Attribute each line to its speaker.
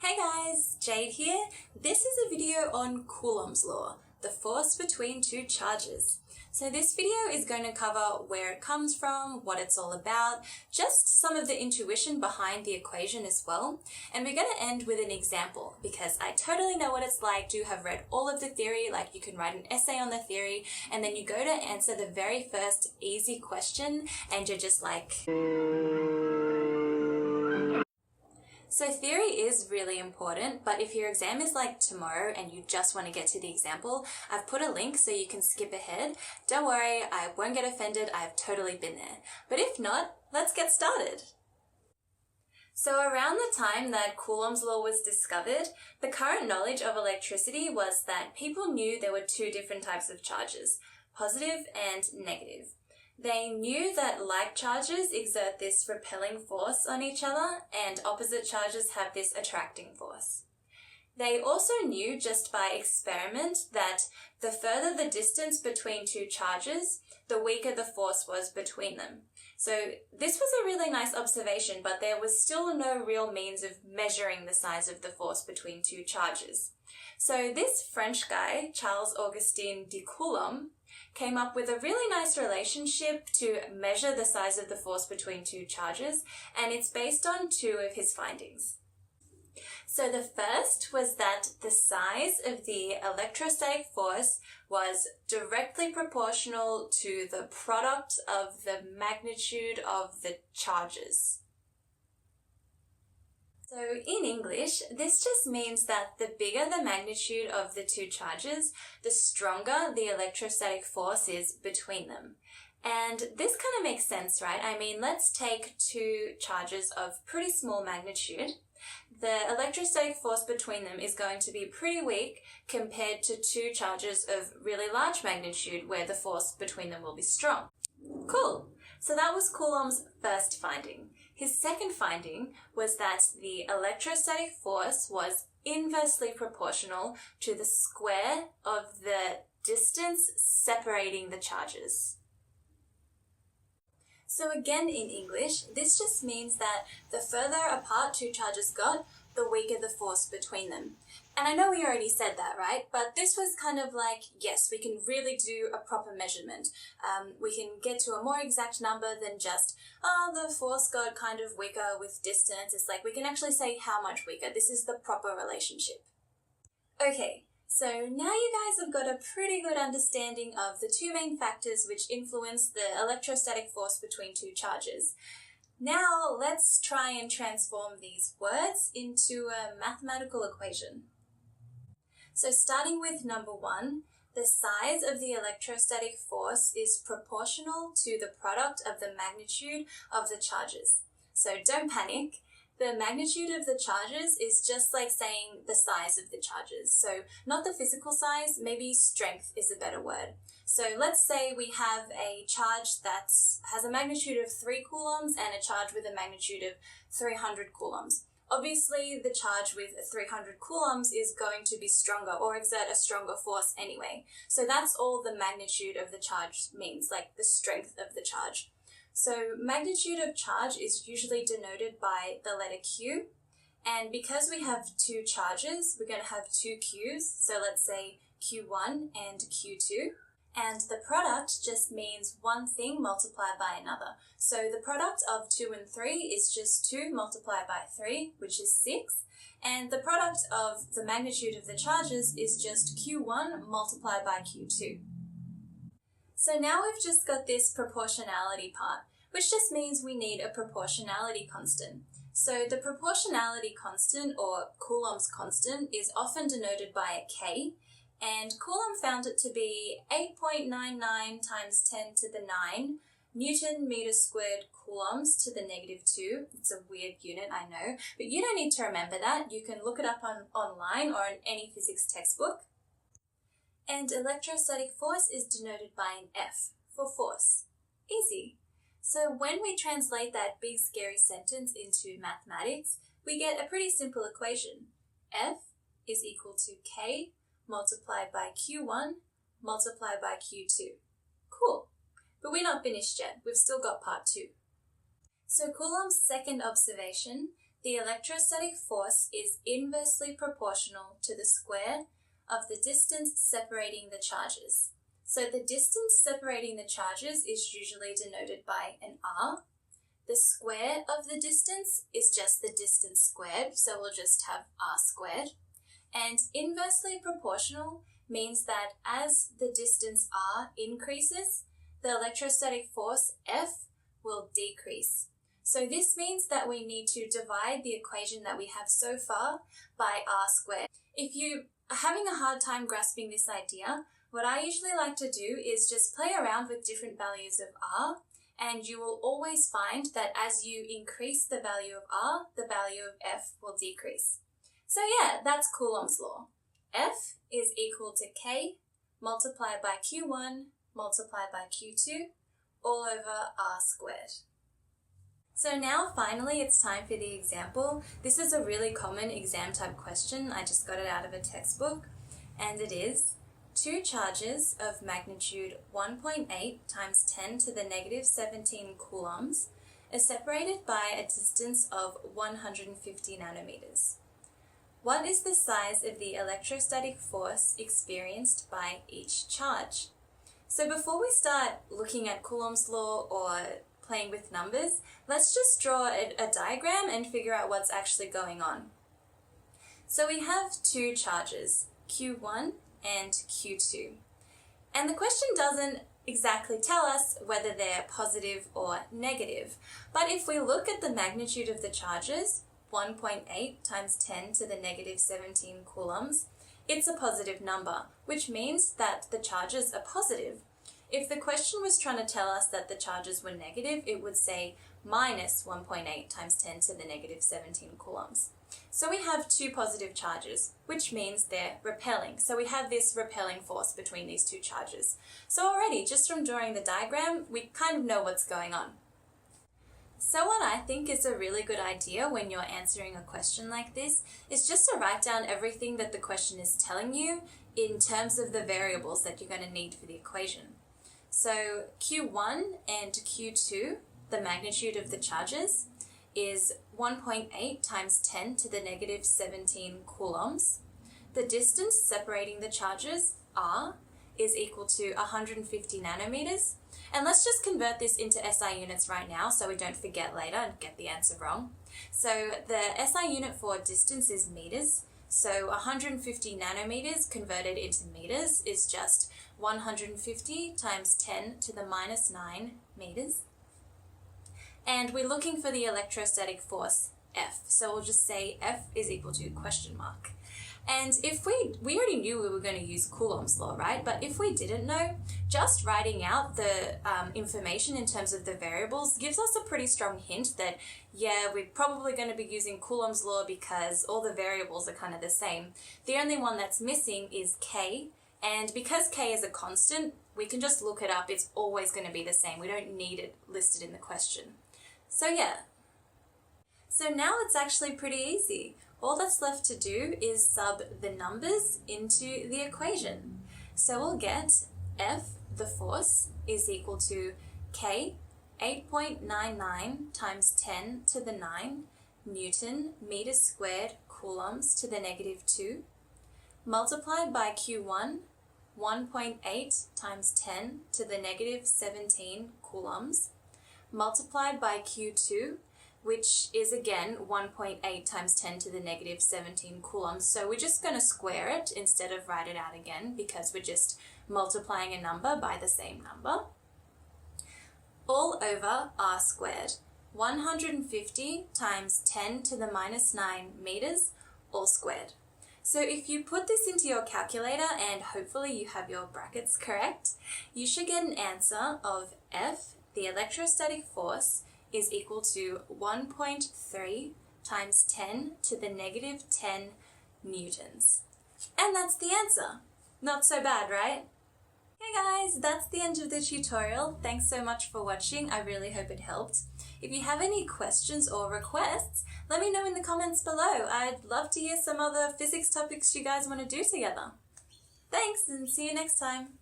Speaker 1: Hey guys, Jade here. This is a video on Coulomb's law, the force between two charges. So this video is going to cover where it comes from, what it's all about, just some of the intuition behind the equation as well. And we're going to end with an example because I totally know what it's like to have read all of the theory, like you can write an essay on the theory and then you go to answer the very first easy question and you're just like... So theory is really important, but if your exam is like tomorrow and you just want to get to the example, I've put a link so you can skip ahead. Don't worry, I won't get offended, I've totally been there. But if not, let's get started. So around the time that Coulomb's law was discovered, the current knowledge of electricity was that people knew there were two different types of charges, positive and negative. They knew that like charges exert this repelling force on each other and opposite charges have this attracting force. They also knew just by experiment that the further the distance between two charges, the weaker the force was between them. So this was a really nice observation, but there was still no real means of measuring the size of the force between two charges. So this French guy, Charles-Augustin de Coulomb, came up with a really nice relationship to measure the size of the force between two charges, and it's based on two of his findings. So the first was that the size of the electrostatic force was directly proportional to the product of the magnitude of the charges. So in English, this just means that the bigger the magnitude of the two charges, the stronger the electrostatic force is between them. And this kind of makes sense, right? I mean, let's take two charges of pretty small magnitude. The electrostatic force between them is going to be pretty weak compared to two charges of really large magnitude where the force between them will be strong. Cool! So that was Coulomb's first finding. His second finding was that the electrostatic force was inversely proportional to the square of the distance separating the charges. So again in English, this just means that the further apart two charges got, the weaker the force between them. And I know we already said that, right? But this was kind of like, yes, we can really do a proper measurement. We can get to a more exact number than just, the force got kind of weaker with distance. It's like we can actually say how much weaker. This is the proper relationship. Okay, so now you guys have got a pretty good understanding of the two main factors which influence the electrostatic force between two charges. Now let's try and transform these words into a mathematical equation. So starting with number one, the size of the electrostatic force is proportional to the product of the magnitude of the charges. So don't panic. The magnitude of the charges is just like saying the size of the charges. So not the physical size, maybe strength is a better word. So let's say we have a charge that has a magnitude of 3 coulombs and a charge with a magnitude of 300 coulombs. Obviously, the charge with 300 coulombs is going to be stronger or exert a stronger force anyway. So that's all the magnitude of the charge means, like the strength of the charge. So magnitude of charge is usually denoted by the letter Q. And because we have two charges, we're going to have two Qs. So let's say Q1 and Q2. And the product just means one thing multiplied by another. So the product of 2 and 3 is just 2 multiplied by 3, which is 6. And the product of the magnitude of the charges is just Q1 multiplied by Q2. So now we've just got this proportionality part, which just means we need a proportionality constant. So the proportionality constant, or Coulomb's constant, is often denoted by a K. And Coulomb found it to be 8.99 times 10 to the 9 Newton meter squared coulombs to the -2. It's a weird unit, I know, but you don't need to remember that. You can look it up online or in any physics textbook. And electrostatic force is denoted by an F for force. Easy. So when we translate that big scary sentence into mathematics, we get a pretty simple equation. F is equal to K multiplied by Q1 multiplied by Q2. Cool. But we're not finished yet. We've still got part 2. So Coulomb's second observation, The electrostatic force is inversely proportional to the square of the distance separating the charges. So the distance separating the charges is usually denoted by an r. The square of the distance is just the distance squared, so we'll just have r squared. And inversely proportional means that as the distance r increases, the electrostatic force F will decrease. So this means that we need to divide the equation that we have so far by r squared. If you are having a hard time grasping this idea, what I usually like to do is just play around with different values of r, and you will always find that as you increase the value of r, the value of F will decrease. So yeah, that's Coulomb's law. F is equal to K multiplied by Q1 multiplied by Q2 all over r squared. So now finally it's time for the example. This is a really common exam type question. I just got it out of a textbook, and it is: two charges of magnitude 1.8 times 10 to the negative 17 coulombs are separated by a distance of 150 nanometers. What is the size of the electrostatic force experienced by each charge? So before we start looking at Coulomb's law or playing with numbers, let's just draw a diagram and figure out what's actually going on. So we have two charges, Q1 and Q2. And the question doesn't exactly tell us whether they're positive or negative. But if we look at the magnitude of the charges, 1.8 times 10 to the negative 17 coulombs, it's a positive number, which means that the charges are positive. If the question was trying to tell us that the charges were negative, it would say minus 1.8 times 10 to the negative 17 coulombs. So we have two positive charges, which means they're repelling. So we have this repelling force between these two charges. So already, just from drawing the diagram, we kind of know what's going on. So what I think is a really good idea when you're answering a question like this is just to write down everything that the question is telling you in terms of the variables that you're going to need for the equation. So Q1 and Q2, the magnitude of the charges, is 1.8 times 10 to the negative 17 coulombs. The distance separating the charges, r, is equal to 150 nanometers. And let's just convert this into SI units right now so we don't forget later and get the answer wrong. So the SI unit for distance is meters. So 150 nanometers converted into meters is just 150 times 10 to the minus 9 meters. And we're looking for the electrostatic force F. So we'll just say F is equal to question mark. And if we already knew we were going to use Coulomb's law, right? But if we didn't know, just writing out the information in terms of the variables gives us a pretty strong hint that, yeah, we're probably going to be using Coulomb's law because all the variables are kind of the same. The only one that's missing is K. And because K is a constant, we can just look it up. It's always going to be the same. We don't need it listed in the question. So yeah. So now it's actually pretty easy. All that's left to do is sub the numbers into the equation. So we'll get F, the force, is equal to K, 8.99 times 10 to the 9 Newton meters squared coulombs to the negative 2, multiplied by Q1, 1.8 times 10 to the negative 17 coulombs, multiplied by Q2, which is again 1.8 times 10 to the negative 17 coulombs. So we're just going to square it instead of write it out again because we're just multiplying a number by the same number. All over r squared. 150 times 10 to the minus 9 meters, all squared. So if you put this into your calculator and hopefully you have your brackets correct, you should get an answer of F, the electrostatic force, is equal to 1.3 times 10 to the negative 10 newtons. And that's the answer. Not so bad, right? Hey guys, that's the end of the tutorial. Thanks so much for watching. I really hope it helped. If you have any questions or requests, let me know in the comments below. I'd love to hear some other physics topics you guys want to do together. Thanks, and see you next time.